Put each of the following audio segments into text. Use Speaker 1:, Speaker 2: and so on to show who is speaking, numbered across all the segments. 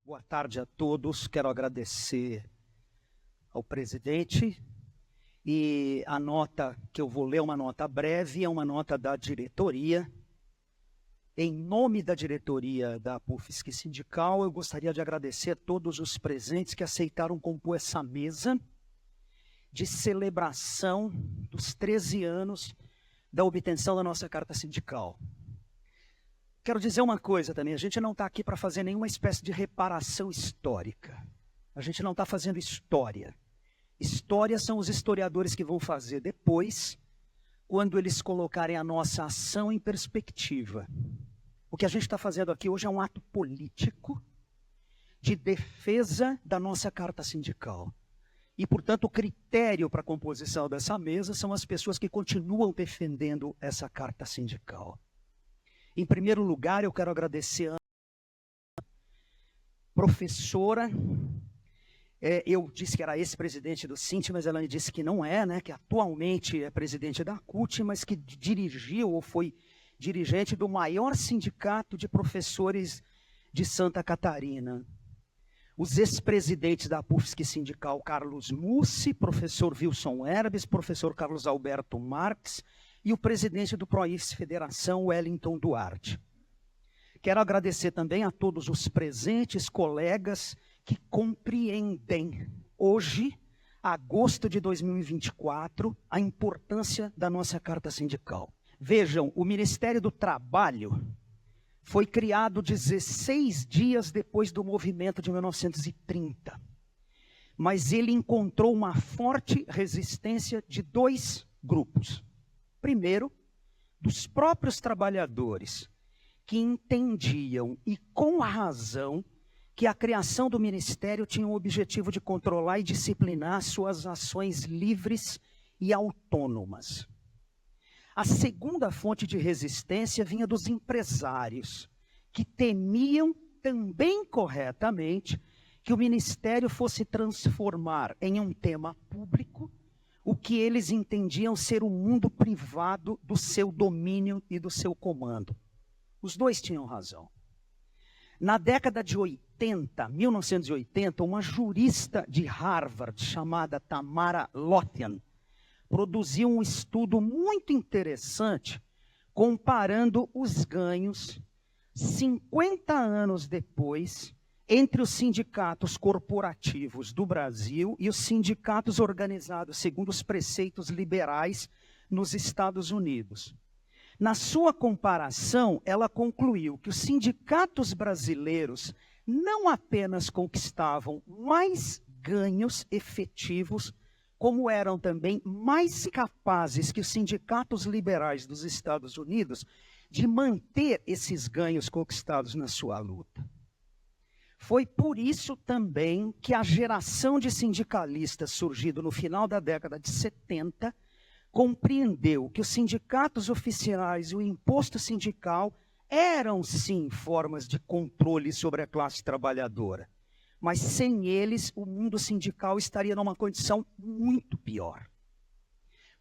Speaker 1: Boa tarde a todos. Quero agradecer ao presidente e a nota que eu vou ler, uma nota breve, é uma nota da diretoria. Em nome da diretoria da PUFSC Sindical, eu gostaria de agradecer a todos os presentes que aceitaram compor essa mesa de celebração dos 13 anos da obtenção da nossa carta sindical. Quero dizer uma coisa também, a gente não está aqui para fazer nenhuma espécie de reparação histórica. A gente não está fazendo história. História são os historiadores que vão fazer depois, quando eles colocarem a nossa ação em perspectiva. O que a gente está fazendo aqui hoje é um ato político de defesa da nossa carta sindical. E, portanto, o critério para a composição dessa mesa são as pessoas que continuam defendendo essa carta sindical. Em primeiro lugar, eu quero agradecer a professora. Eu disse que era ex-presidente do Sint, mas ela me disse que não é, né? Que atualmente é presidente da CUT, mas que dirigiu ou foi dirigente do maior sindicato de professores de Santa Catarina. Os ex-presidentes da PUFSC Sindical, Carlos Mussi, professor Wilson Herbes, professor Carlos Alberto Marques, e o presidente do PROIFS Federação, Wellington Duarte. Quero agradecer também a todos os presentes, colegas, que compreendem hoje, agosto de 2024, a importância da nossa carta sindical. Vejam, o Ministério do Trabalho foi criado 16 dias depois do movimento de 1930. Mas ele encontrou uma forte resistência de dois grupos. Primeiro, dos próprios trabalhadores, que entendiam, e com razão, que a criação do Ministério tinha o objetivo de controlar e disciplinar suas ações livres e autônomas. A segunda fonte de resistência vinha dos empresários, que temiam, também corretamente, que o Ministério fosse transformar em um tema público o que eles entendiam ser o mundo privado do seu domínio e do seu comando. Os dois tinham razão. Na década de 1980, uma jurista de Harvard chamada Tamara Lothian produziu um estudo muito interessante comparando os ganhos 50 anos depois entre os sindicatos corporativos do Brasil e os sindicatos organizados segundo os preceitos liberais nos Estados Unidos. Na sua comparação, ela concluiu que os sindicatos brasileiros não apenas conquistavam mais ganhos efetivos, como eram também mais capazes que os sindicatos liberais dos Estados Unidos de manter esses ganhos conquistados na sua luta. Foi por isso também que a geração de sindicalistas surgido no final da década de 70 compreendeu que os sindicatos oficiais e o imposto sindical eram, sim, formas de controle sobre a classe trabalhadora. Mas sem eles, o mundo sindical estaria numa condição muito pior.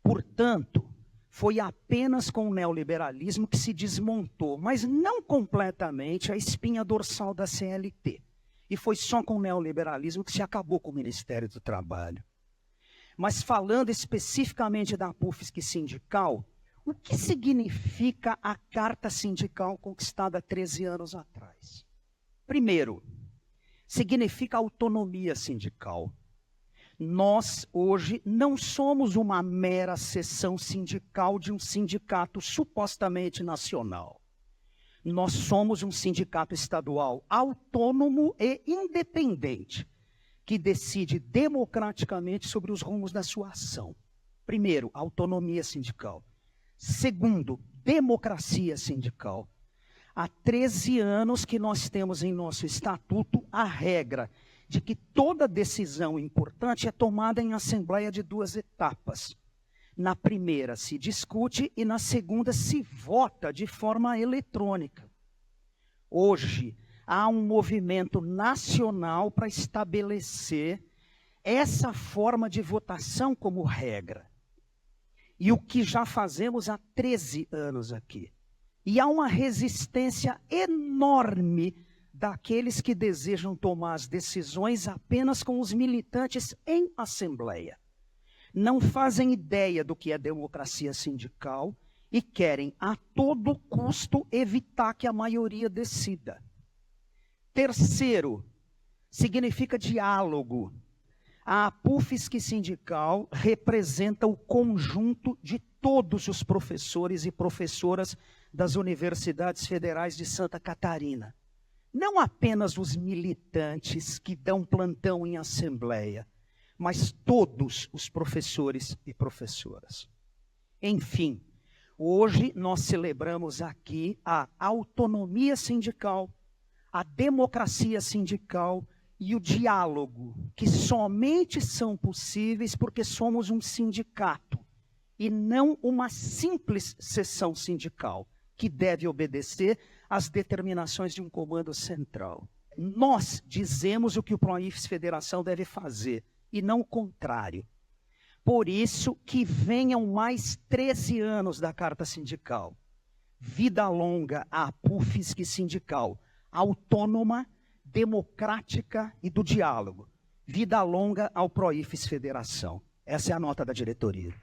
Speaker 1: Portanto, foi apenas com o neoliberalismo que se desmontou, mas não completamente, a espinha dorsal da CLT. E foi só com o neoliberalismo que se acabou com o Ministério do Trabalho. Mas falando especificamente da PUFSC Sindical, o que significa a carta sindical conquistada há 13 anos atrás? Primeiro, significa autonomia sindical. Nós, hoje, não somos uma mera seção sindical de um sindicato supostamente nacional. Nós somos um sindicato estadual autônomo e independente, que decide democraticamente sobre os rumos da sua ação. Primeiro, autonomia sindical. Segundo, democracia sindical. Há 13 anos que nós temos em nosso estatuto a regra de que toda decisão importante é tomada em assembleia de duas etapas. Na primeira se discute e na segunda se vota de forma eletrônica. Hoje, há um movimento nacional para estabelecer essa forma de votação como regra. E o que já fazemos há 13 anos aqui. E há uma resistência enorme daqueles que desejam tomar as decisões apenas com os militantes em assembleia. Não fazem ideia do que é democracia sindical e querem a todo custo evitar que a maioria decida. Terceiro, significa diálogo. A APUFSC sindical representa o conjunto de todos os professores e professoras das universidades federais de Santa Catarina. Não apenas os militantes que dão plantão em assembleia, mas todos os professores e professoras. Enfim, hoje nós celebramos aqui a autonomia sindical, a democracia sindical e o diálogo, que somente são possíveis porque somos um sindicato e não uma simples seção sindical, que deve obedecer às determinações de um comando central. Nós dizemos o que o Proifes Federação deve fazer, e não o contrário. Por isso que venham mais 13 anos da Carta Sindical. Vida longa à APUFSC sindical, autônoma, democrática e do diálogo. Vida longa ao Proifes Federação. Essa é a nota da diretoria.